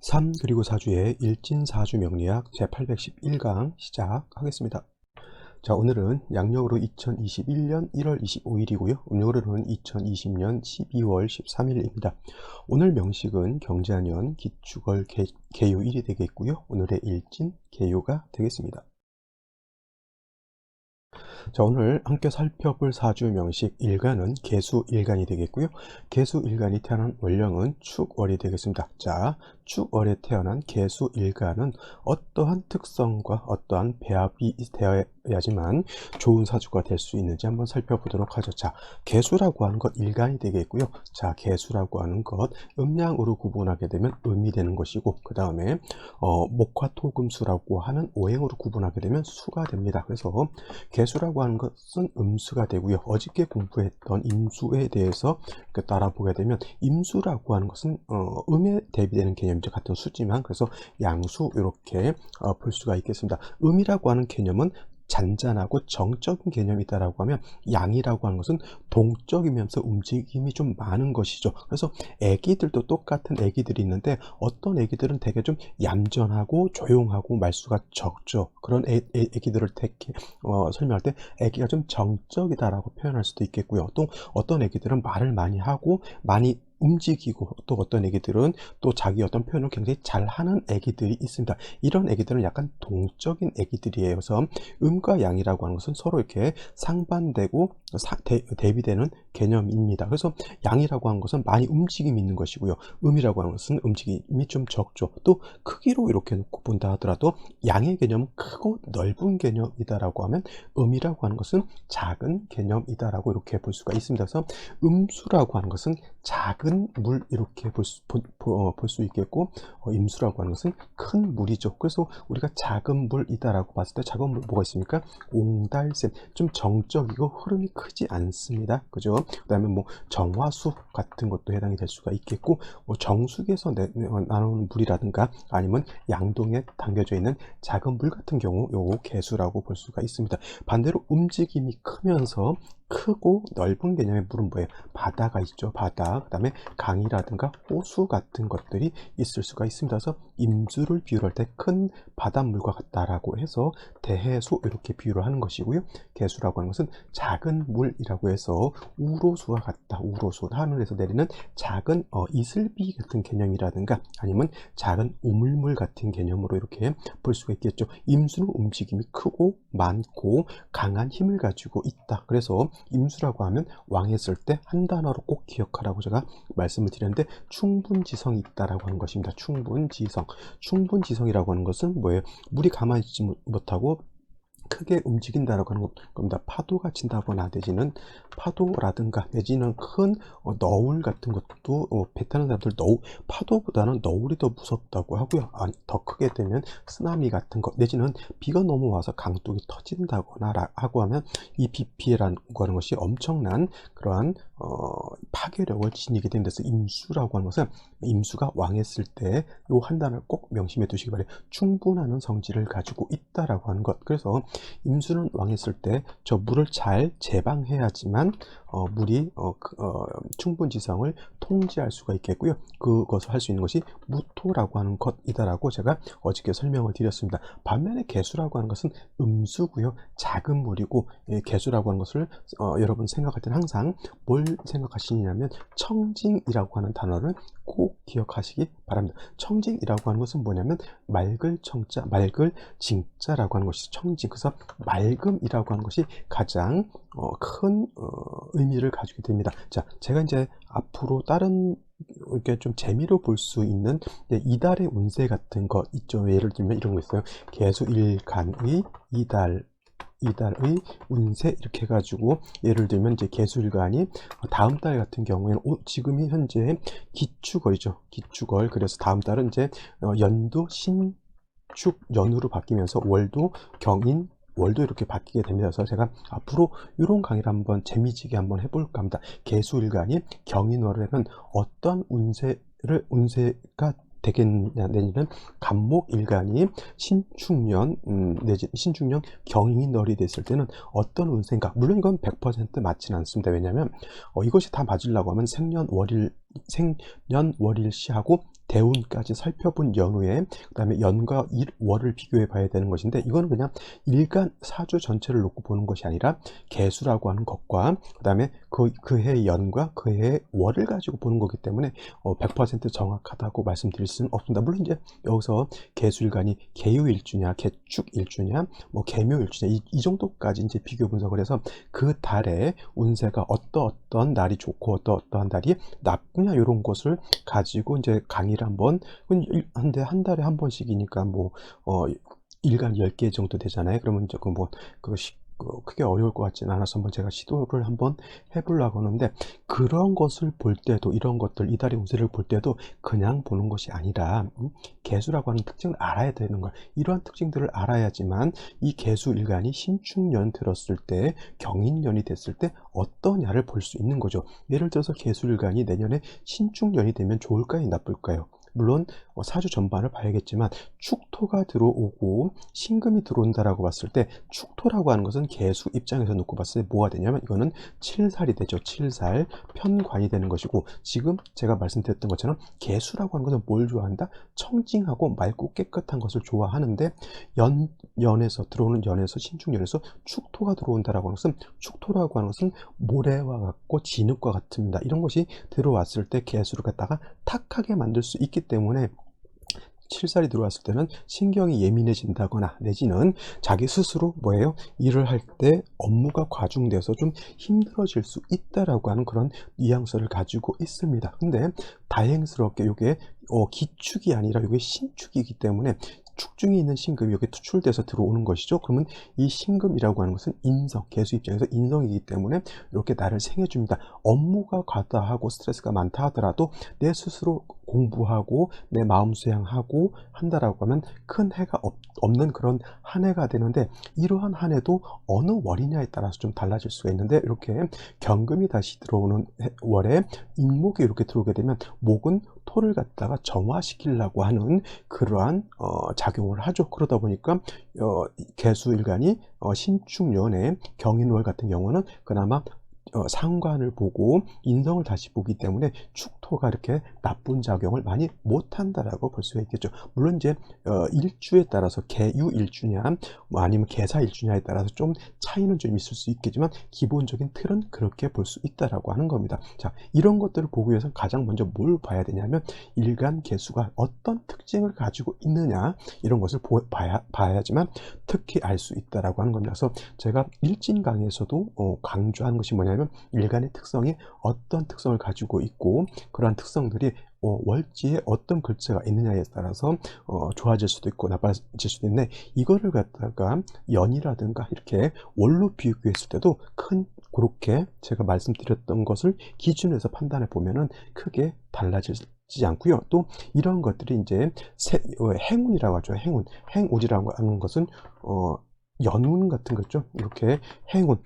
3 그리고 4주의 일진사주 명리학 제811강 시작하겠습니다. 자, 오늘은 양력으로 2021년 1월 25일이고요. 음력으로는 2020년 12월 13일입니다. 오늘 명식은 경자년 기축월 개요일이 되겠고요. 오늘의 일진 개요가 되겠습니다. 자, 오늘 함께 살펴볼 사주 명식 일간은 개수일간이 되겠고요. 개수일간이 태어난 월령은 축월이 되겠습니다. 자, 축월에 태어난 개수일간은 어떠한 특성과 어떠한 배합이 되어야지만 좋은 사주가 될 수 있는지 한번 살펴보도록 하죠. 자, 개수라고 하는 것 일간이 되겠고요. 자, 개수라고 하는 것 음양으로 구분하게 되면 음이 되는 것이고, 그 다음에 목화토금수라고 하는 오행으로 구분하게 되면 수가 됩니다. 그래서 개수라고 하는 것은 음수가 되고요. 어저께 공부했던 임수에 대해서 따라 보게 되면 임수라고 하는 것은 음에 대비되는 개념이죠. 같은 수지만, 그래서 양수 이렇게 볼 수가 있겠습니다. 음이라고 하는 개념은 잔잔하고 정적인 개념이다라고 하면, 양이라고 하는 것은 동적이면서 움직임이 좀 많은 것이죠. 그래서 애기들도 똑같은 애기들이 있는데, 어떤 애기들은 되게 좀 얌전하고 조용하고 말수가 적죠. 그런 애기들을 설명할 때 애기가 좀 정적이다라고 표현할 수도 있겠고요. 또 어떤 애기들은 말을 많이 하고 많이 움직이고, 또 어떤 애기들은 또 자기 어떤 표현을 굉장히 잘하는 애기들이 있습니다. 이런 애기들은 약간 동적인 애기들이에요. 그래서 음과 양이라고 하는 것은 서로 이렇게 상반되고 대비되는 개념입니다. 그래서 양이라고 하는 것은 많이 움직임이 있는 것이고요. 음이라고 하는 것은 움직임이 좀 적죠. 또 크기로 이렇게 놓고 본다 하더라도 양의 개념은 크고 넓은 개념이다라고 하면, 음이라고 하는 것은 작은 개념이다라고 이렇게 볼 수가 있습니다. 그래서 음수라고 하는 것은 작은 물 이렇게 볼 수 있겠고, 임수라고 하는 것은 큰 물이죠. 그래서 우리가 작은 물이다라고 봤을 때 작은 물 뭐가 있습니까? 옹달샘, 좀 정적이고 흐름이 크지 않습니다. 그죠? 그 다음에 뭐 정화수 같은 것도 해당이 될 수가 있겠고, 정수기에서 나오는 물이라든가 아니면 양동에 담겨져 있는 작은 물 같은 경우 요거 개수라고 볼 수가 있습니다. 반대로 움직임이 크면서 크고 넓은 개념의 물은 뭐예요? 바다가 있죠. 바다. 그 다음에 강이라든가 호수 같은 것들이 있을 수가 있습니다. 그래서 임수를 비유할 때 큰 바닷물과 같다라고 해서 대해수 이렇게 비유를 하는 것이고요. 개수라고 하는 것은 작은 물이라고 해서 우로수와 같다. 우로수, 하늘에서 내리는 작은 이슬비 같은 개념이라든가 아니면 작은 우물물 같은 개념으로 이렇게 볼 수가 있겠죠. 임수는 움직임이 크고 많고 강한 힘을 가지고 있다. 그래서 임수라고 하면 왕했을 때 한 단어로 꼭 기억하라고 제가 말씀을 드렸는데, 충분지성이 있다라고 하는 것입니다. 충분지성. 충분지성이라고 하는 것은 뭐예요? 물이 가만히 있지 못하고 크게 움직인다라고 하는 겁니다. 파도가 친다거나 내지는 파도라든가 내지는 큰 너울 같은 것도 배 타는 사람들 파도보다는 너울이 더 무섭다고 하고요. 더 크게 되면 쓰나미 같은 것 내지는 비가 너무 와서 강둑이 터진다거나 하고 하면 이 비 피해라는 것이 엄청난 그러한 파괴력을 지니게 되는 데서 임수라고 하는 것은, 임수가 왕했을 때 요 한 단어를 꼭 명심해 두시기 바래요. 충분하는 성질을 가지고 있다라고 하는 것. 그래서 임수는 왕했을 때 저 물을 잘 제방해야지만 물이 충분지성을 통제할 수가 있겠고요. 그것을 할 수 있는 것이 무토라고 하는 것이다라고 제가 어저께 설명을 드렸습니다. 반면에 개수라고 하는 것은 음수고요. 작은 물이고, 개수라고 하는 것을 여러분 생각할 때는 항상 뭘 생각하시냐면 청징이라고 하는 단어를 꼭 기억하시기 바랍니다. 청징이라고 하는 것은 뭐냐면 맑을 청자, 맑을 징자라고 하는 것이 청징. 그래서 맑음이라고 하는 것이 가장 큰 의미를 가지게 됩니다. 자, 제가 이제 앞으로 다른 이렇게 좀 재미로 볼 수 있는 이달의 운세 같은 거 있죠. 예를 들면 이런 거 있어요. 개수일간의 이달의 운세 이렇게 해가지고, 예를 들면 이제 개수일간이 다음 달 같은 경우에는 지금이 현재 기축월이죠. 기축월. 그래서 다음 달은 이제 연도 신축 연으로 바뀌면서 월도 경인 월도 이렇게 바뀌게 됩니다. 그래서 제가 앞으로 이런 강의를 한번 재미지게 한번 해볼까 합니다. 개수일간이 경인월을 하면 어떤 운세가 되겠냐. 내지는 간목일간이 신축년 내지 신축년 경인월이 됐을 때는 어떤 운세인가. 물론 이건 100% 맞지는 않습니다. 왜냐하면 이것이 다 맞으려고 하면 생년월일시하고 대운까지 살펴본 연후에 그다음에 연과 월을 비교해 봐야 되는 것인데, 이거는 그냥 일간 사주 전체를 놓고 보는 것이 아니라 개수라고 하는 것과 그다음에 그 해의 연과 그 해의 월을 가지고 보는 거기 때문에 100% 정확하다고 말씀드릴 수는 없습니다. 물론 이제 여기서 개수일간이 개유일주냐 개축일주냐 뭐 개묘일주냐 이 정도까지 이제 비교 분석을 해서 그 달의 운세가 어떤 날이 좋고 어떠한 날이 나쁘냐 이런 것을 가지고 이제 강의를 한번 한 달에 한 번씩이니까 뭐 일간 10개 정도 되잖아요. 그러면 이제 크게 어려울 것 같지는 않아서 한번 제가 시도를 한번 해보려고 하는데, 그런 것을 볼 때도 이런 것들 이달의 운세를 볼 때도 그냥 보는 것이 아니라 개수라고 하는 특징을 알아야 되는 걸, 이러한 특징들을 알아야지만 이 개수일간이 신축년 들었을 때 경인년이 됐을 때 어떠냐를 볼 수 있는 거죠. 예를 들어서 개수일간이 내년에 신축년이 되면 좋을까요 나쁠까요? 물론 사주 전반을 봐야겠지만 축토가 들어오고 신금이 들어온다라고 봤을 때, 축토라고 하는 것은 개수 입장에서 놓고 봤을 때 뭐가 되냐면 이거는 칠살이 되죠. 칠살 편관이 되는 것이고, 지금 제가 말씀드렸던 것처럼 개수라고 하는 것은 뭘 좋아한다? 청징하고 맑고 깨끗한 것을 좋아하는데, 연에서 들어오는 연에서 신축년에서 축토가 들어온다라고 하는 것은, 축토라고 하는 것은 모래와 같고 진흙과 같습니다. 이런 것이 들어왔을 때 개수를 갖다가 탁하게 만들 수 있기 때문에 칠살이 들어왔을 때는 신경이 예민해진다거나 내지는 자기 스스로 일을 할 때 업무가 과중돼서 좀 힘들어질 수 있다라고 하는 그런 뉘앙스를 가지고 있습니다. 근데 다행스럽게 이게 기축이 아니라 이게 신축이기 때문에 축중에 있는 신금이 여기 투출돼서 들어오는 것이죠. 그러면 이 신금이라고 하는 것은 인성, 개수 입장에서 인성이기 때문에 이렇게 나를 생해줍니다. 업무가 과다하고 스트레스가 많다 하더라도 내 스스로 공부하고 내 마음 수양하고 한다라고 하면 큰 해가 없는 그런 한 해가 되는데, 이러한 한 해도 어느 월이냐에 따라서 좀 달라질 수가 있는데, 이렇게 경금이 다시 들어오는 월에 인목이 이렇게 들어오게 되면 목은 토를 갖다가 정화시키려고 하는 그러한 작용을 하죠. 그러다 보니까 개수일간이 신축년에 경인월 같은 경우는 그나마 상관을 보고 인성을 다시 보기 때문에 축토가 이렇게 나쁜 작용을 많이 못한다라고 볼 수가 있겠죠. 물론 이제 일주에 따라서 개유일주냐 뭐 아니면 개사일주냐에 따라서 좀 차이는 좀 있을 수 있겠지만 기본적인 틀은 그렇게 볼 수 있다라고 하는 겁니다. 자, 이런 것들을 보기 위해서 가장 먼저 뭘 봐야 되냐면 일간 개수가 어떤 특징을 가지고 있느냐, 이런 것을 봐야지만 특히 알 수 있다라고 하는 겁니다. 그래서 제가 일진 강의에서도 강조하는 것이 뭐냐면 일간의 특성이 어떤 특성을 가지고 있고, 그러한 특성들이 월지에 어떤 글자가 있느냐에 따라서 좋아질 수도 있고 나빠질 수도 있는데, 이거를 갖다가 연이라든가 이렇게 월로 비교했을 때도 그렇게 제가 말씀드렸던 것을 기준에서 판단해 보면은 크게 달라지지 않고요. 또 이런 것들이 이제 행운이라고 하죠. 행운이라고 하는 것은 연운 같은 거죠. 이렇게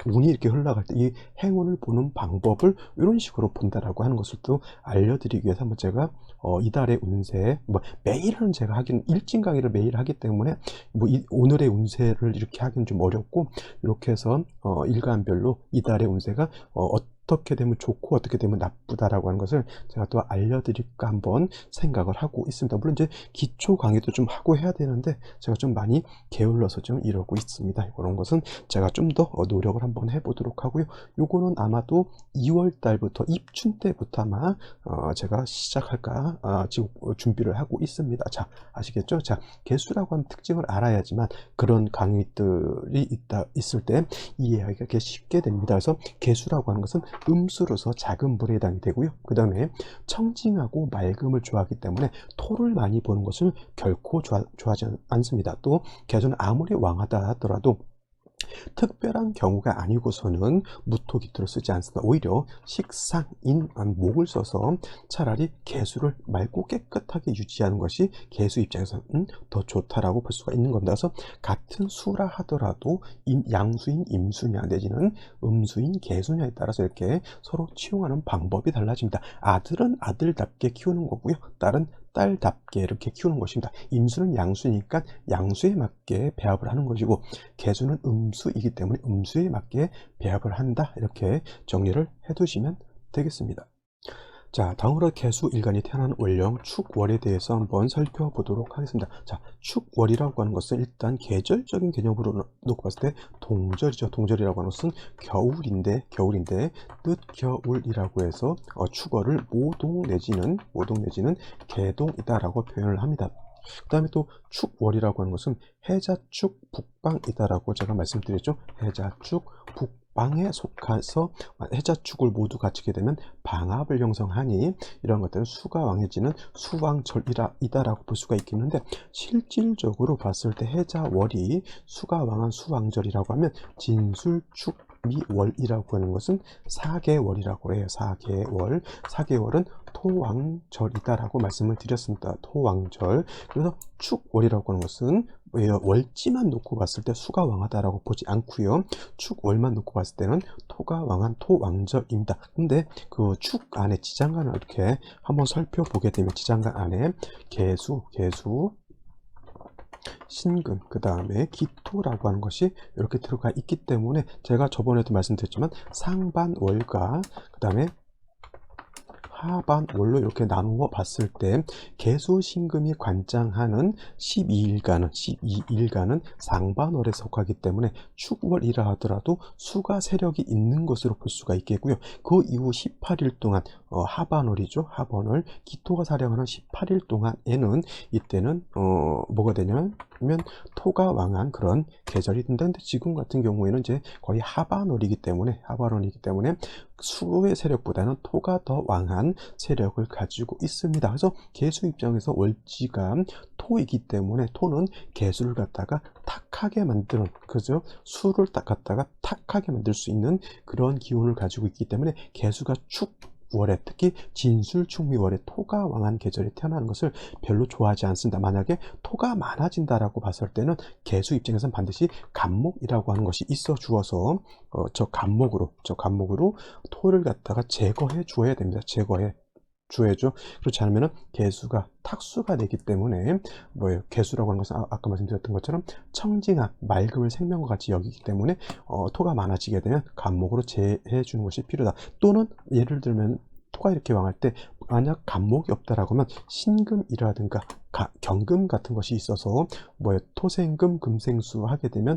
운이 이렇게 흘러갈 때 이 행운을 보는 방법을 이런 식으로 본다라고 하는 것을 또 알려드리기 위해서 한번 제가 이달의 운세 매일은 제가 일진 강의를 매일 하기 때문에 오늘의 운세를 이렇게 하기는 좀 어렵고, 이렇게 해서 일간별로 이달의 운세가 어떻게 되면 좋고 어떻게 되면 나쁘다라고 하는 것을 제가 또 알려드릴까 한번 생각을 하고 있습니다. 물론 이제 기초 강의도 좀 하고 해야 되는데 제가 좀 많이 게을러서 좀 이러고 있습니다. 이런 것은 제가 좀 더 노력을 한번 해보도록 하고요. 요거는 아마도 2월 달부터 입춘 때부터 아마 제가 시작할까 지금 준비를 하고 있습니다. 자, 아시겠죠? 자, 개수라고 하는 특징을 알아야지만 그런 강의들이 있을 때 이해하기가 쉽게 됩니다. 그래서 개수라고 하는 것은 음수로서 작은 불에 해당이 되고요. 그 다음에 청징하고 맑음을 좋아하기 때문에 토를 많이 보는 것을 결코 좋아하지 않습니다. 또 개수는 아무리 왕하다 하더라도 특별한 경우가 아니고서는 무토기토를 쓰지 않습니다. 오히려 식상인 목을 써서 차라리 개수를 맑고 깨끗하게 유지하는 것이 개수 입장에서는 더 좋다라고 볼 수가 있는 겁니다. 그래서 같은 수라 하더라도 양수인 임수냐 내지는 음수인 개수냐에 따라서 이렇게 서로 치용하는 방법이 달라집니다. 아들은 아들답게 키우는 거고요. 딸은 딸답게 이렇게 키우는 것입니다. 임수는 양수니까 양수에 맞게 배합을 하는 것이고, 개수는 음수이기 때문에 음수에 맞게 배합을 한다. 이렇게 정리를 해 두시면 되겠습니다. 자, 다음으로 개수일간이 태어난 월령 축월에 대해서 한번 살펴보도록 하겠습니다. 자, 축월이라고 하는 것은 일단 계절적인 개념으로 놓고 봤을 때 동절이죠. 동절이라고 하는 것은 겨울인데 늦겨울이라고 해서 축월을 모동 내지는 개동이다라고 표현을 합니다. 그 다음에 또 축월이라고 하는 것은 해자축 북방이다라고 제가 말씀드렸죠. 해자축 북방에 속해서 해자축을 모두 갖추게 되면 방압을 형성하니 이런 것들은 수가 왕해지는 수왕절이다라고 볼 수가 있겠는데, 실질적으로 봤을 때 해자월이 수가 왕한 수왕절이라고 하면 진술축미월이라고 하는 것은 4개월이라고 해요. 4개월은 토왕절이다라고 말씀을 드렸습니다. 토왕절. 그래서 축월이라고 하는 것은 월지만 놓고 봤을 때 수가 왕하다라고 보지 않고요. 축월만 놓고 봤을 때는 토가 왕한 토왕절입니다. 근데 그 축 안에 지장간을 이렇게 한번 살펴보게 되면 지장간 안에 개수, 신금, 그 다음에 기토라고 하는 것이 이렇게 들어가 있기 때문에 제가 저번에도 말씀드렸지만 상반월과 그 다음에 하반월로 이렇게 나누어 봤을 때 개수신금이 관장하는 12일간은 상반월에 속하기 때문에 축월이라 하더라도 수가 세력이 있는 것으로 볼 수가 있겠고요. 그 이후 18일 동안 하반월이죠. 하반월 기토가 사령하는 18일 동안에는 이때는 뭐가 되냐면 토가 왕한 그런 계절이 된다. 근데 지금 같은 경우에는 이제 거의 하반월이기 때문에 수의 세력보다는 토가 더 왕한 세력을 가지고 있습니다. 그래서 개수 입장에서 월지가 토이기 때문에 토는 개수를 갖다가 탁하게 만드는, 그죠? 수를 딱 갖다가 탁하게 만들 수 있는 그런 기운을 가지고 있기 때문에 개수가 축월에, 특히 진술축미월에 토가 왕한 계절에 태어나는 것을 별로 좋아하지 않습니다. 만약에 토가 많아진다라고 봤을 때는 개수 입장에서는 반드시 간목이라고 하는 것이 있어 주어서 저 간목으로 토를 갖다가 제거해 주어야 됩니다. 제거해 줘야죠. 그렇지 않으면 개수가 탁수가 되기 때문에 개수라고 하는 것은 아까 말씀드렸던 것처럼 청징한 맑음을 생명과 같이 여기기 때문에 토가 많아지게 되면 간목으로 제해 주는 것이 필요하다. 또는 예를 들면 토가 이렇게 왕할 때 만약 간목이 없다라고 하면 신금이라든가 경금 같은 것이 있어서 토생금 금생수 하게 되면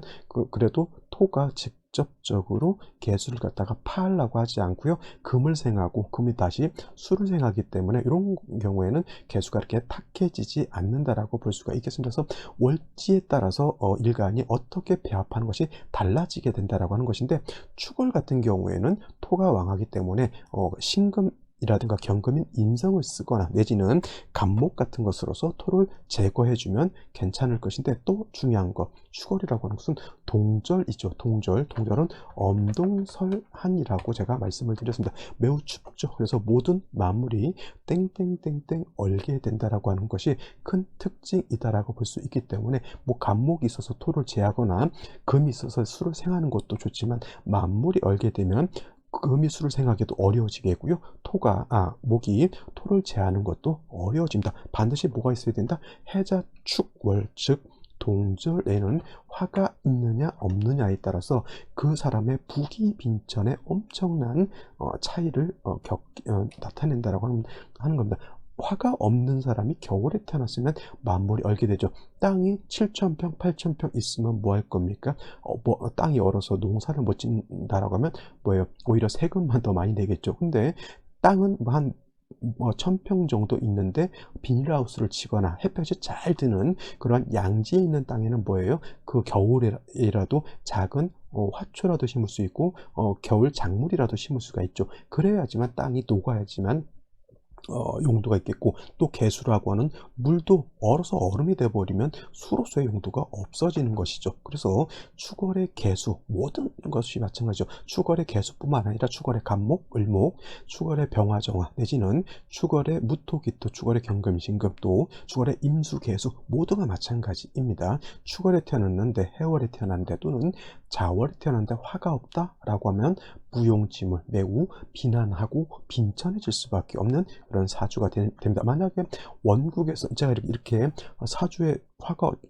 그래도 토가 직접적으로 개수를 갖다가 파하려고 하지 않고요. 금을 생하고 금이 다시 수를 생하기 때문에 이런 경우에는 개수가 이렇게 탁해지지 않는다라고 볼 수가 있겠습니다. 그래서 월지에 따라서 일간이 어떻게 배합하는 것이 달라지게 된다라고 하는 것인데, 축월 같은 경우에는 토가 왕하기 때문에 신금 이라든가 경금인 인성을 쓰거나 내지는 간목 같은 것으로서 토를 제거해주면 괜찮을 것인데, 또 중요한 것, 축월이라고 하는 것은 동절이죠. 동절은 엄동설한이라고 제가 말씀을 드렸습니다. 매우 춥죠. 그래서 모든 만물이 땡땡땡땡 얼게 된다라고 하는 것이 큰 특징이다라고 볼 수 있기 때문에 간목이 있어서 토를 제하거나 금이 있어서 수를 생하는 것도 좋지만 만물이 얼게 되면 금이 수를 생하기도 어려워지겠고요. 목이 토를 제하는 것도 어려워집니다. 반드시 뭐가 있어야 된다? 해자축월, 즉 동절에는 화가 있느냐 없느냐에 따라서 그 사람의 부귀빈천에 엄청난 차이를 나타낸다라고 하는 겁니다. 화가 없는 사람이 겨울에 태어났으면 만물이 얼게 되죠. 땅이 7,000평, 8,000평 있으면 뭐 할 겁니까? 땅이 얼어서 농사를 못 짓는다라고 하면 오히려 세금만 더 많이 내겠죠. 근데 땅은 한 1,000평 정도 있는데 비닐하우스를 치거나 햇볕이 잘 드는 그런 양지에 있는 땅에는 그 겨울이라도 작은 화초라도 심을 수 있고 겨울 작물이라도 심을 수가 있죠. 그래야지만 땅이 녹아야지만 용도가 있겠고, 또 개수라고 하는 물도 얼어서 얼음이 되어버리면 수로서의 용도가 없어지는 것이죠. 그래서 축월의 개수, 모든 것이 마찬가지죠. 축월의 개수뿐만 아니라 축월의 간목, 을목, 축월의 병화정화 내지는 축월의 무토기토, 축월의 경금신금, 또 축월의 임수개수 모두가 마찬가지입니다. 축월에 태어났는데, 해월에 태어났는데 또는 자월에 태어났는데 화가 없다라고 하면 무용지물, 매우 비난하고 빈천해질 수밖에 없는 그런 사주가 됩니다. 만약에 원국에서 제가 이렇게 사주에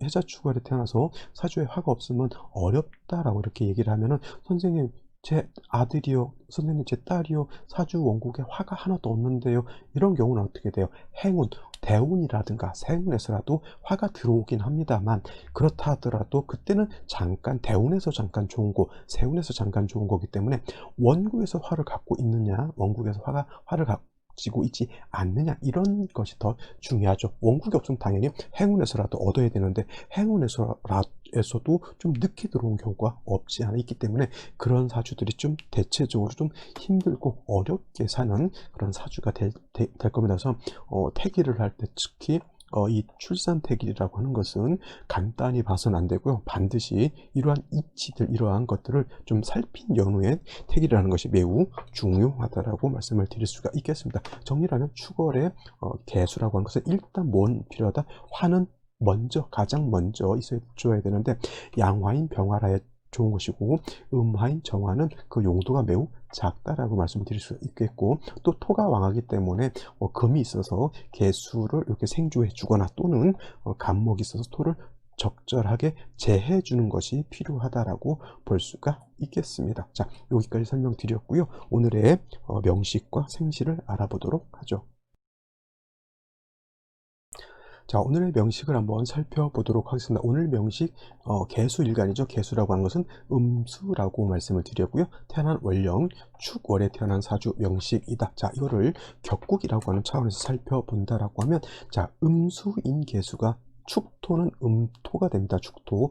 해자축월에 태어나서 사주에 화가 없으면 어렵다라고 이렇게 얘기를 하면은, 선생님 제 아들이요, 선생님 제 딸이요, 사주 원국에 화가 하나도 없는데요. 이런 경우는 어떻게 돼요? 행운, 대운이라든가 세운에서라도 화가 들어오긴 합니다만, 그렇다 하더라도 그때는 잠깐 대운에서 잠깐 좋은 거, 세운에서 잠깐 좋은 거기 때문에 원국에서 화를 갖고 있느냐, 원국에서 화를 가지고 있지 않느냐, 이런 것이 더 중요하죠. 원국이 없으면 당연히 행운에서라도 얻어야 되는데, 행운에서도 좀 늦게 들어온 경우가 없지 않아 있기 때문에, 그런 사주들이 좀 대체적으로 좀 힘들고 어렵게 사는 그런 사주가 될 겁니다. 그래서 태기를 할 때 특히 이 출산 태기라고 하는 것은 간단히 봐서는 안 되고요. 반드시 이러한 이치들, 이러한 것들을 좀 살핀 연후에 태기를 하는 것이 매우 중요하다라고 말씀을 드릴 수가 있겠습니다. 정리를 하면 축월의 개수라고 하는 것은 일단 뭔 필요하다? 화는 먼저, 가장 먼저 있어줘야 되는데, 양화인 병화라에 좋은 것이고, 음화인 정화는 그 용도가 매우 작다라고 말씀을 드릴 수 있겠고, 또 토가 왕하기 때문에 금이 있어서 개수를 이렇게 생조해 주거나, 또는 간목이 있어서 토를 적절하게 제해 주는 것이 필요하다라고 볼 수가 있겠습니다. 자, 여기까지 설명드렸고요. 오늘의 명식과 생시를 알아보도록 하죠. 자, 오늘의 명식을 한번 살펴보도록 하겠습니다. 오늘 명식 개수일간이죠. 개수라고 하는 것은 음수라고 말씀을 드렸고요. 태어난 월령 축월에 태어난 사주 명식이다. 자, 이거를 격국이라고 하는 차원에서 살펴본다라고 하면, 자, 음수인 개수가 축토는 음토가 됩니다. 축토.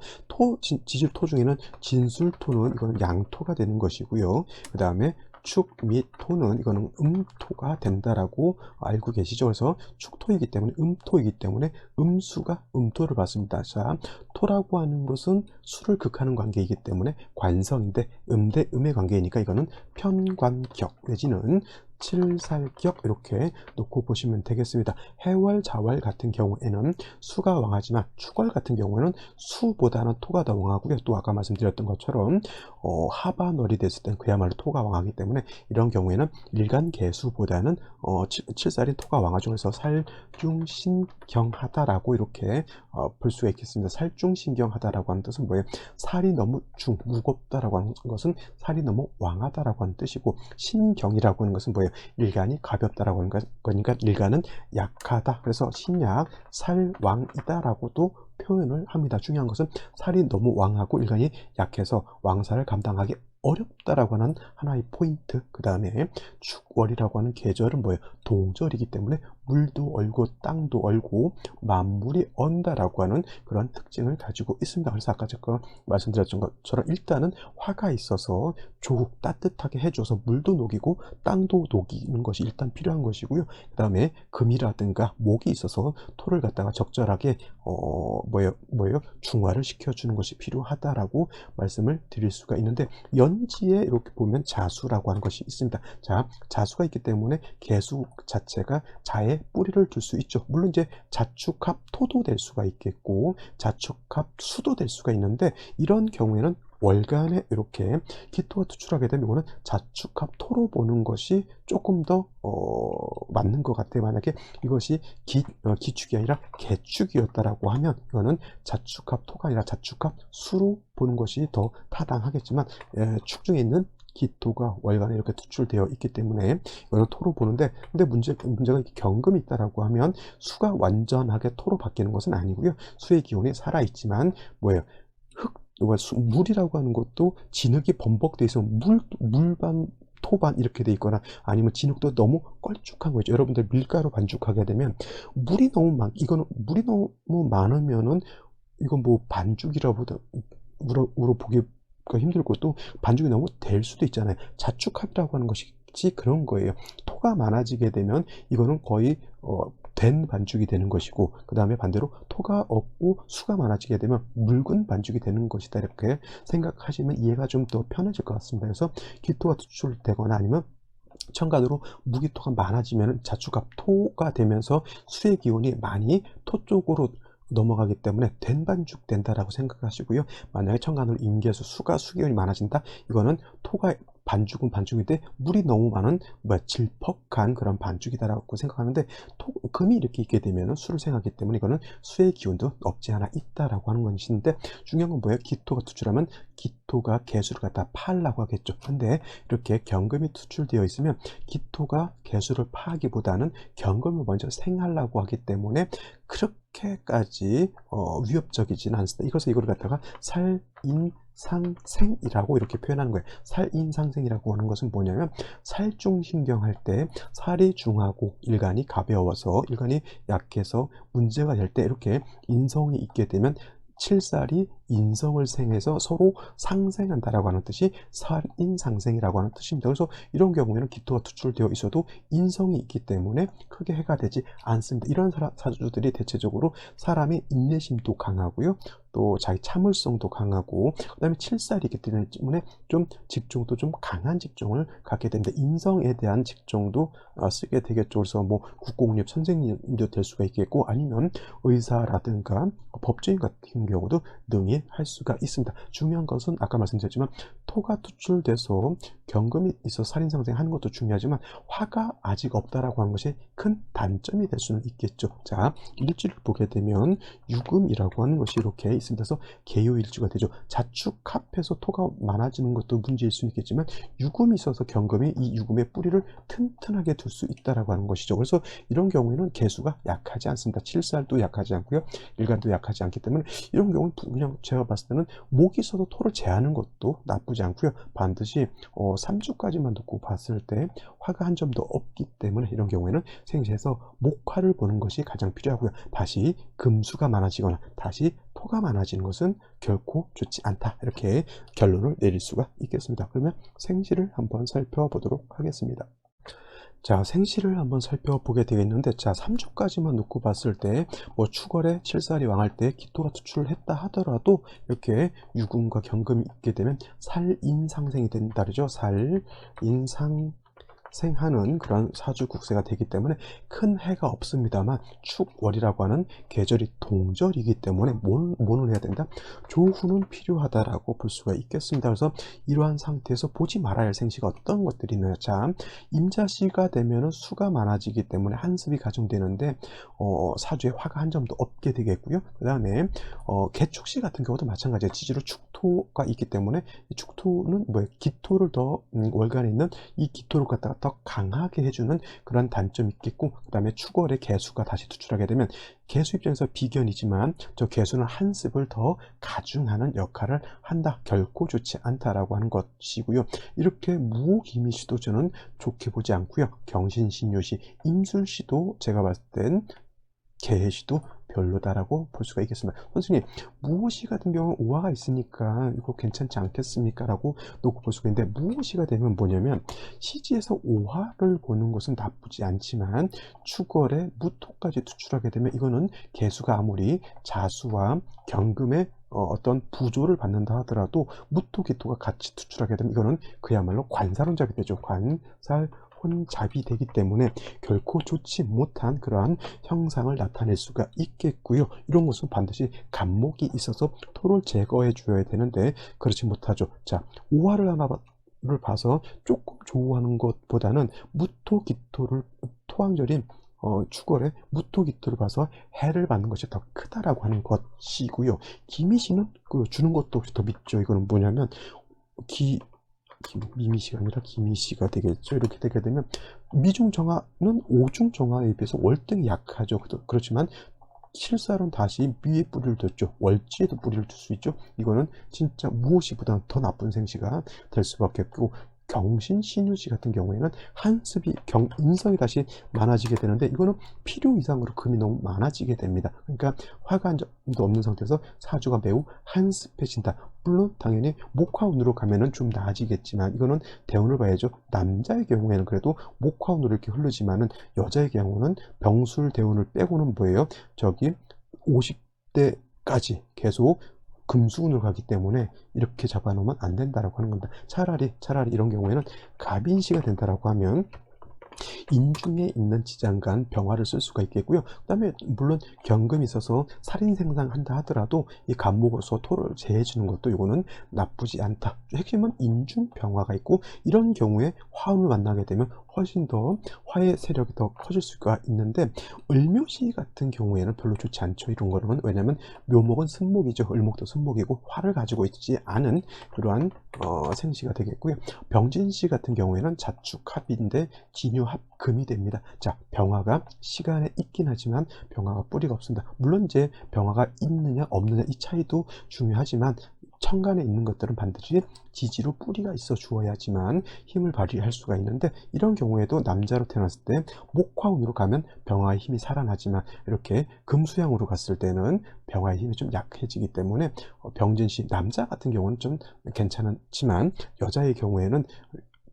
지질토 중에는 진술토는 이거는 양토가 되는 것이고요. 그 다음에 축 및 토는 이거는 음토가 된다라고 알고 계시죠. 그래서 축토이기 때문에, 음토이기 때문에 음수가 음토를 받습니다. 자, 토라고 하는 것은 수를 극하는 관계이기 때문에 관성인데, 대 음의 관계이니까 이거는 편관격 내지는 칠살격, 이렇게 놓고 보시면 되겠습니다. 해월, 자월 같은 경우에는 수가 왕하지만, 축월 같은 경우에는 수보다는 토가 더 왕하고요. 또 아까 말씀드렸던 것처럼 하반월이 됐을 땐 그야말로 토가 왕하기 때문에, 이런 경우에는 일간 개수보다는 칠살인 토가 왕하죠. 그래서 살중신경하다라고 이렇게 볼 수가 있겠습니다. 살중신경하다라고 하는 뜻은 뭐예요? 살이 너무 무겁다라고 하는 것은 살이 너무 왕하다라고 하는 뜻이고, 신경이라고 하는 것은 뭐예요? 일간이 가볍다라고 하는 거니까 일간은 약하다. 그래서 신약 살왕이다라고도 표현을 합니다. 중요한 것은 살이 너무 왕하고 일간이 약해서 왕살을 감당하기 어렵다라고 하는 하나의 포인트. 그 다음에 축월이라고 하는 계절은 뭐예요? 동절이기 때문에 물도 얼고 땅도 얼고 만물이 언다라고 하는 그런 특징을 가지고 있습니다. 그래서 아까 제가 말씀드렸던 것처럼 일단은 화가 있어서 조국 따뜻하게 해줘서 물도 녹이고 땅도 녹이는 것이 일단 필요한 것이고요. 그 다음에 금이라든가 목이 있어서 토를 갖다가 적절하게 중화를 시켜주는 것이 필요하다라고 말씀을 드릴 수가 있는데, 연지에 이렇게 보면 자수라고 하는 것이 있습니다. 자, 자수가 있기 때문에 개수 자체가 자에 뿌리를 둘 수 있죠. 물론 이제 자축합 토도 될 수가 있겠고, 자축합 수도 될 수가 있는데, 이런 경우에는 월간에 이렇게 기토가 투출하게 되면 이거는 자축합 토로 보는 것이 조금 더 맞는 것 같아요. 만약에 이것이 기축이 아니라 개축이었다라고 하면, 이거는 자축합 토가 아니라 자축합 수로 보는 것이 더 타당하겠지만, 축 중에 있는 기토가 월간에 이렇게 투출되어 있기 때문에 이거는 토로 보는데, 근데 문제가 이렇게 경금이 있다라고 하면 수가 완전하게 토로 바뀌는 것은 아니고요. 수의 기운이 살아있지만 뭐예요? 물이라고 하는 것도 진흙이 범벅돼 있어 물반 토반 이렇게 돼 있거나, 아니면 진흙도 너무 걸쭉한 거죠. 여러분들 밀가루 반죽하게 되면 이거는 물이 너무 많으면은 이건 뭐 반죽이라고 보기가 힘들고, 또 반죽이 너무 될 수도 있잖아요. 자축합이라고 하는 것이 그런 거예요. 토가 많아지게 되면 이거는 거의 된 반죽이 되는 것이고, 그 다음에 반대로 토가 없고 수가 많아지게 되면 묽은 반죽이 되는 것이다. 이렇게 생각하시면 이해가 좀 더 편해질 것 같습니다. 그래서 기토가 투출되거나 아니면 첨가로 무기토가 많아지면 자축합 토가 되면서 수의 기운이 많이 토 쪽으로 넘어가기 때문에 된반죽 된다라고 생각하시고요. 만약에 천간으로 임계수 수가 수기운이 많아진다. 이거는 토가 반죽은 반죽인데 물이 너무 많은 질퍽한 그런 반죽이다라고 생각하는데 금이 이렇게 있게 되면 수를 생각하기 때문에 이거는 수의 기운도 없지 않아 있다라고 하는 것인데 중요한 건 뭐예요? 기토가 투출하면 기토가 개수를 갖다 파려고 하겠죠. 근데 이렇게 경금이 투출되어 있으면 기토가 개수를 파하기보다는 경금을 먼저 생하려고 하기 때문에 그렇게까지 위협적이지는 않습니다. 이걸 갖다가 살인상생이라고 이렇게 표현하는 거예요. 살인상생이라고 하는 것은 뭐냐면 살중신경 할 때 살이 중하고 일간이 가벼워서 일간이 약해서 문제가 될 때 이렇게 인성이 있게 되면 칠살이 인성을 생해서 서로 상생한다라고 하는 뜻이 살인상생이라고 하는 뜻입니다. 그래서 이런 경우에는 기토가 투출되어 있어도 인성이 있기 때문에 크게 해가 되지 않습니다. 이런 사주들이 대체적으로 사람의 인내심도 강하고요. 또 자기 참을성도 강하고 그 다음에 칠살이기 때문에 좀 직종도 좀 강한 직종을 갖게 됩니다. 인성에 대한 직종도 쓰게 되겠죠. 그래서 뭐 국공립 선생님도 될 수가 있겠고 아니면 의사라든가 법조인 같은 경우도 능히 할 수가 있습니다. 중요한 것은 아까 말씀드렸지만 토가 투출돼서 경금이 있어 살인상생하는 것도 중요하지만 화가 아직 없다라고 하는 것이 큰 단점이 될 수는 있겠죠. 자, 일지를 보게 되면 유금이라고 하는 것이 이렇게 있습니다. 그래서 개요일주가 되죠. 자축 합해서 토가 많아지는 것도 문제일 수는 있겠지만 유금이 있어서 경금이 이 유금의 뿌리를 튼튼하게 둘 수 있다라고 하는 것이죠. 그래서 이런 경우에는 개수가 약하지 않습니다. 칠살도 약하지 않고요. 일간도 약하지 않기 때문에 이런 경우는 그냥 제가 봤을 때는 목이 있어서 토를 제하는 것도 나쁘지 않고요. 반드시 3주까지만 놓고 봤을 때 화가 한 점도 없기 때문에 이런 경우에는 생시에서 목화를 보는 것이 가장 필요하고요. 다시 금수가 많아지거나 다시 토가 많아지는 것은 결코 좋지 않다. 이렇게 결론을 내릴 수가 있겠습니다. 그러면 생시를 한번 살펴보도록 하겠습니다. 자, 생시를 한번 살펴보게 되겠는데, 자, 3주까지만 놓고 봤을 때, 뭐, 축월에 칠살이 왕할 때 기토가 투출을 했다 하더라도, 이렇게 유금과 경금이 있게 되면 살인상생이 된다, 그러죠? 살인상생하는 그런 사주 국세가 되기 때문에 큰 해가 없습니다만 축월이라고 하는 계절이 동절이기 때문에 뭐를 해야 된다? 조후는 필요하다라고 볼 수가 있겠습니다. 그래서 이러한 상태에서 보지 말아야 할 생시가 어떤 것들이 있나요? 자, 임자시가 되면은 수가 많아지기 때문에 한습이 가중되는데 사주에 화가 한 점도 없게 되겠고요. 그 다음에 개축시 같은 경우도 마찬가지예요. 지지로 축토가 있기 때문에 이 축토는 뭐예요? 기토를 더 월간에 있는 이 기토를 갖다가 더 강하게 해주는 그런 단점이 있겠고 그 다음에 축월에 개수가 다시 투출하게 되면 개수 입장에서 비견이지만 저 개수는 한습을 더 가중하는 역할을 한다. 결코 좋지 않다라고 하는 것이고요. 이렇게 무호기미시도 저는 좋게 보지 않고요. 경신신묘시, 임술시도 제가 봤을 땐 개해시도 별로다라고 볼 수가 있겠습니다. 선생님, 무호시 같은 경우는 오화가 있으니까 이거 괜찮지 않겠습니까? 라고 놓고 볼 수가 있는데 무호시가 되면 뭐냐면 시지에서 오화를 보는 것은 나쁘지 않지만 축월에 무토까지 투출하게 되면 이거는 개수가 아무리 자수와 경금의 어떤 부조를 받는다 하더라도 무토기토가 같이 투출하게 되면 이거는 그야말로 관살혼잡이 되죠. 관살 혼잡이 되기 때문에 결코 좋지 못한 그러한 형상을 나타낼 수가 있겠고요. 이런 것은 반드시 간목이 있어서 토를 제거해 줘야 되는데 그렇지 못하죠. 자, 오화를 하나를 봐서 조금 좋아하는 것보다는 무토기토를 토왕절인 축월에 무토기토를 봐서 해를 받는 것이 더 크다라고 하는 것이고요. 기미시는 주는 것도 더 믿죠. 이거는 뭐냐면 미미시가 아니라 기미시가 되겠죠. 이렇게 되게 되면 미중정화는 오중정화에 비해서 월등히 약하죠. 그렇지만 실살은 다시 미에 뿌리를 뒀죠. 월지에도 뿌리를 둘 수 있죠. 이거는 진짜 무엇이보다 더 나쁜 생시가 될 수밖에 없고 경신신유시 같은 경우에는 한습이 인성이 다시 많아지게 되는데 이거는 필요 이상으로 금이 너무 많아지게 됩니다. 그러니까 화가 한 점도 없는 상태에서 사주가 매우 한습해진다. 물론 당연히 목화운으로 가면은 좀 나아지겠지만 이거는 대운을 봐야죠. 남자의 경우에는 그래도 목화운으로 이렇게 흐르지만은 여자의 경우는 병술 대운을 빼고는 뭐예요? 저기 50대까지 계속 금수운으로 가기 때문에 이렇게 잡아놓으면 안 된다라고 하는 겁니다. 차라리 이런 경우에는 갑인시가 된다라고 하면 인중에 있는 지장간 병화를 쓸 수가 있겠고요. 그다음에 물론 경금이 있어서 살인 생상한다 하더라도 이 간목으로서 토를 제해 주는 것도 이거는 나쁘지 않다. 핵심은 인중 병화가 있고 이런 경우에 화운을 만나게 되면 훨씬 더 화의 세력이 더 커질 수가 있는데 을묘시 같은 경우에는 별로 좋지 않죠. 이런 거는 왜냐면 묘목은 승목이죠. 을목도 승목이고 화를 가지고 있지 않은 그러한 생시가 되겠고요. 병진시 같은 경우에는 자축합인데 진유합금이 됩니다. 자, 병화가 시간에 있긴 하지만 병화가 뿌리가 없습니다. 물론 이제 병화가 있느냐 없느냐 이 차이도 중요하지만 천간에 있는 것들은 반드시 지지로 뿌리가 있어 주어야지만 힘을 발휘할 수가 있는데 이런 경우에도 남자로 태어났을 때 목화운으로 가면 병화의 힘이 살아나지만 이렇게 금수양으로 갔을 때는 병화의 힘이 좀 약해지기 때문에 병진시 남자 같은 경우는 좀 괜찮지만 여자의 경우에는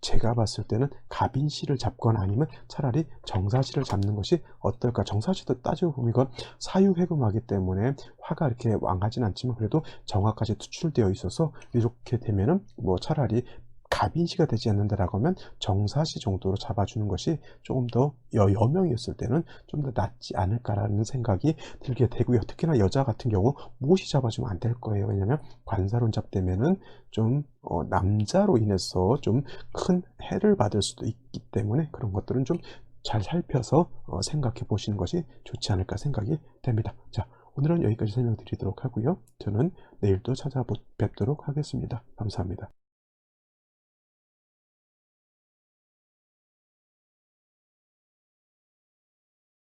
제가 봤을 때는 갑인시를 잡거나 아니면 차라리 정사시를 잡는 것이 어떨까. 정사시도 따지고 보면 이건 사유회금하기 때문에 화가 이렇게 왕하진 않지만 그래도 정화까지 투출되어 있어서 이렇게 되면은 뭐 차라리 갑인시가 되지 않는다라고 하면 정사시 정도로 잡아주는 것이 조금 더 여명이었을 때는 좀 더 낫지 않을까라는 생각이 들게 되고요. 특히나 여자 같은 경우 무엇이 잡아주면 안 될 거예요. 왜냐면 관사론 잡되면은 좀 남자로 인해서 좀 큰 해를 받을 수도 있기 때문에 그런 것들은 좀 잘 살펴서 생각해 보시는 것이 좋지 않을까 생각이 됩니다. 자, 오늘은 여기까지 설명드리도록 하고요. 저는 내일 또 찾아뵙도록 하겠습니다. 감사합니다.